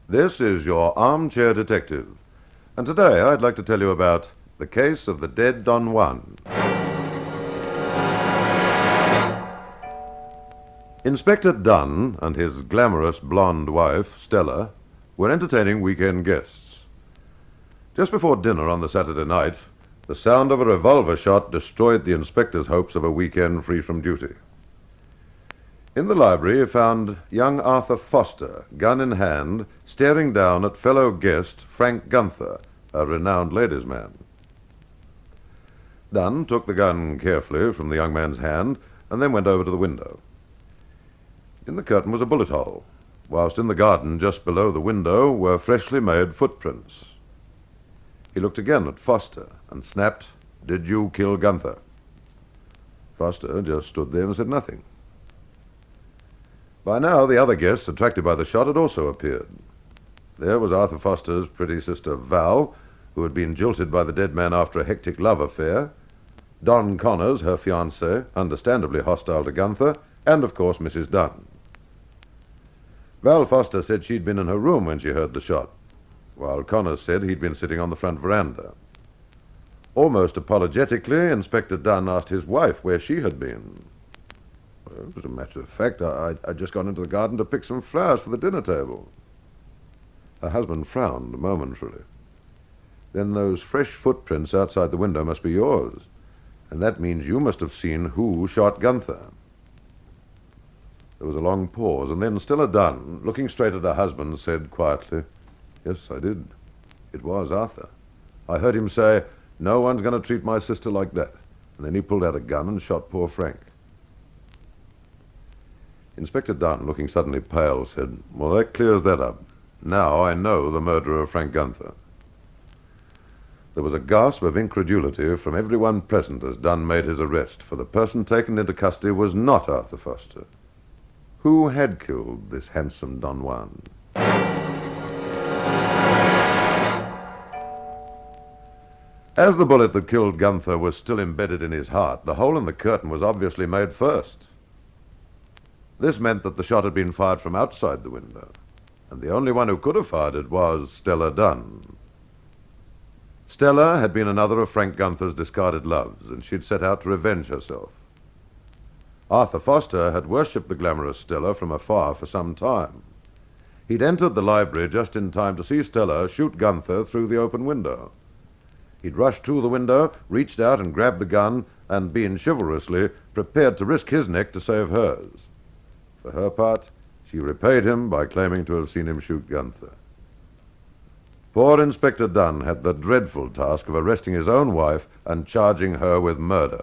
This is your Armchair Detective, and today I'd like to tell you about the case of the dead Don Juan. Inspector Dunn and his glamorous blonde wife, Stella, were entertaining weekend guests. Just before dinner on the Saturday night, the sound of a revolver shot destroyed the inspector's hopes of a weekend free from duty. In the library, he found young Arthur Foster, gun in hand, staring down at fellow guest Frank Gunther, a renowned ladies' man. Dunn took the gun carefully from the young man's hand and then went over to the window. In the curtain was a bullet hole, whilst in the garden just below the window were freshly made footprints. He looked again at Foster and snapped, "Did you kill Gunther?" Foster just stood there and said nothing. By now, the other guests, attracted by the shot, had also appeared. There was Arthur Foster's pretty sister, Val, who had been jilted by the dead man after a hectic love affair, Don Connors, her fiancé, understandably hostile to Gunther, and, of course, Mrs. Dunn. Val Foster said she'd been in her room when she heard the shot, while Connors said he'd been sitting on the front veranda. Almost apologetically, Inspector Dunn asked his wife where she had been. Well, as a matter of fact, I'd just gone into the garden to pick some flowers for the dinner table. Her husband frowned momentarily. Then those fresh footprints outside the window must be yours, and that means you must have seen who shot Gunther. There was a long pause, and then Stella Dunn, looking straight at her husband, said quietly, "Yes, I did. It was Arthur. I heard him say, 'No one's going to treat my sister like that.' And then he pulled out a gun and shot poor Frank." Inspector Dunn, looking suddenly pale, said, "Well, that clears that up. Now I know the murderer of Frank Gunther." There was a gasp of incredulity from everyone present as Dunn made his arrest, for the person taken into custody was not Arthur Foster. Who had killed this handsome Don Juan? As the bullet that killed Gunther was still embedded in his heart, the hole in the curtain was obviously made first. This meant that the shot had been fired from outside the window, and the only one who could have fired it was Stella Dunn. Stella had been another of Frank Gunther's discarded loves, and she'd set out to revenge herself. Arthur Foster had worshipped the glamorous Stella from afar for some time. He'd entered the library just in time to see Stella shoot Gunther through the open window. He'd rushed to the window, reached out and grabbed the gun, and been chivalrously prepared to risk his neck to save hers. For her part, she repaid him by claiming to have seen him shoot Gunther. Poor Inspector Dunn had the dreadful task of arresting his own wife and charging her with murder.